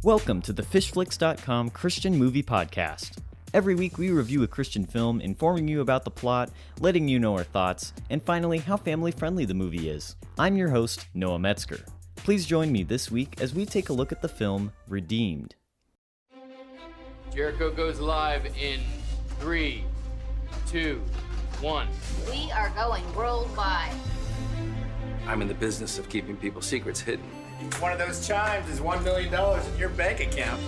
Welcome to the FishFlix.com Christian Movie Podcast. Every week we review a Christian film, informing you about the plot, letting you know our thoughts, and finally how family-friendly the movie is. I'm your host, Noah Metzger. Please join me this week as we take a look at the film Redeemed. Jericho goes live in 3, 2, 1. We are going worldwide. I'm in the business of keeping people's secrets hidden. One of those chimes is $1 million in your bank account.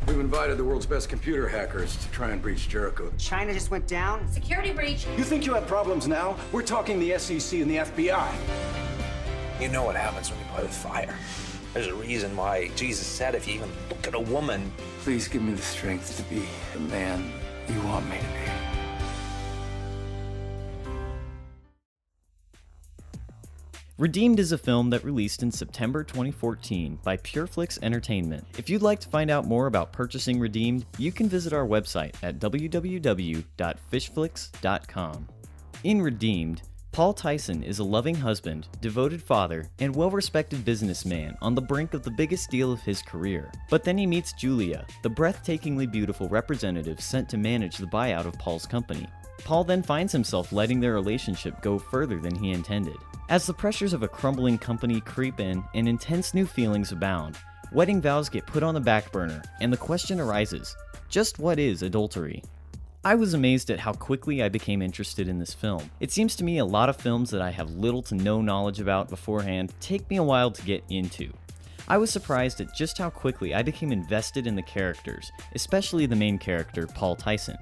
We've invited the world's best computer hackers to try and breach Jericho. China just went down. Security breach. You think you have problems now? We're talking the SEC and the FBI. You know what happens when you play with fire. There's a reason why Jesus said if you even look at a woman. Please give me the strength to be the man you want me to be. Redeemed is a film that released in September 2014 by Pure Flix Entertainment. If you'd like to find out more about purchasing Redeemed, you can visit our website at www.FishFlix.com. In Redeemed, Paul Tyson is a loving husband, devoted father, and well-respected businessman on the brink of the biggest deal of his career. But then he meets Julia, the breathtakingly beautiful representative sent to manage the buyout of Paul's company. Paul then finds himself letting their relationship go further than he intended. As the pressures of a crumbling company creep in and intense new feelings abound, wedding vows get put on the back burner, and the question arises, just what is adultery? I was amazed at how quickly I became interested in this film. It seems to me a lot of films that I have little to no knowledge about beforehand take me a while to get into. I was surprised at just how quickly I became invested in the characters, especially the main character, Paul Tyson.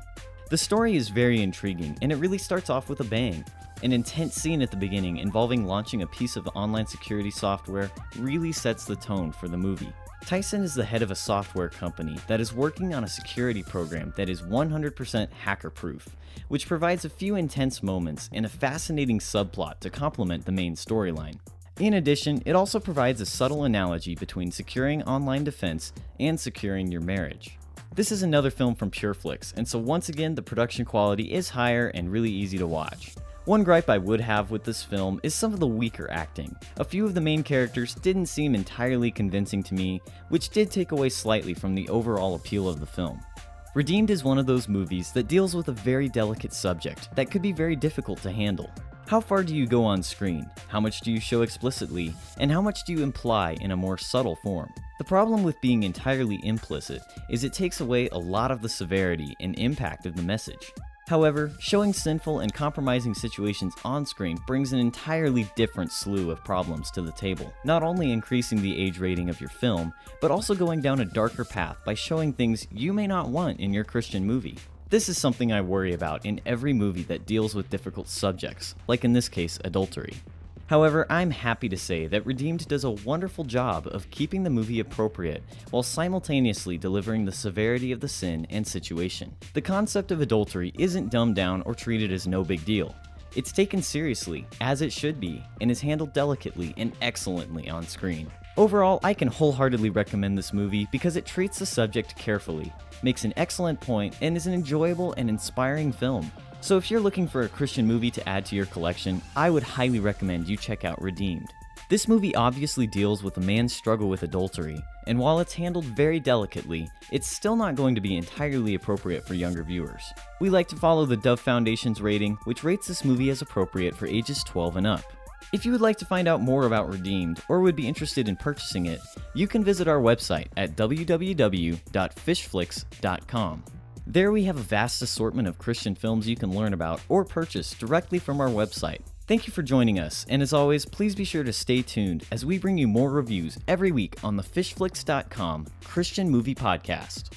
The story is very intriguing, and it really starts off with a bang. An intense scene at the beginning involving launching a piece of online security software really sets the tone for the movie. Tyson is the head of a software company that is working on a security program that is 100% hacker-proof, which provides a few intense moments and a fascinating subplot to complement the main storyline. In addition, it also provides a subtle analogy between securing online defense and securing your marriage. This is another film from Pure Flix, and so once again the production quality is higher and really easy to watch. One gripe I would have with this film is some of the weaker acting. A few of the main characters didn't seem entirely convincing to me, which did take away slightly from the overall appeal of the film. Redeemed is one of those movies that deals with a very delicate subject that could be very difficult to handle. How far do you go on screen? How much do you show explicitly? And how much do you imply in a more subtle form? The problem with being entirely implicit is it takes away a lot of the severity and impact of the message. However, showing sinful and compromising situations on screen brings an entirely different slew of problems to the table, not only increasing the age rating of your film, but also going down a darker path by showing things you may not want in your Christian movie. This is something I worry about in every movie that deals with difficult subjects, like in this case, adultery. However, I'm happy to say that Redeemed does a wonderful job of keeping the movie appropriate while simultaneously delivering the severity of the sin and situation. The concept of adultery isn't dumbed down or treated as no big deal. It's taken seriously, as it should be, and is handled delicately and excellently on screen. Overall, I can wholeheartedly recommend this movie because it treats the subject carefully, makes an excellent point, and is an enjoyable and inspiring film. So if you're looking for a Christian movie to add to your collection, I would highly recommend you check out Redeemed. This movie obviously deals with a man's struggle with adultery, and while it's handled very delicately, it's still not going to be entirely appropriate for younger viewers. We like to follow the Dove Foundation's rating, which rates this movie as appropriate for ages 12 and up. If you would like to find out more about Redeemed, or would be interested in purchasing it, you can visit our website at www.FishFlix.com. There we have a vast assortment of Christian films you can learn about or purchase directly from our website. Thank you for joining us, and as always, please be sure to stay tuned as we bring you more reviews every week on the FishFlix.com Christian Movie Podcast.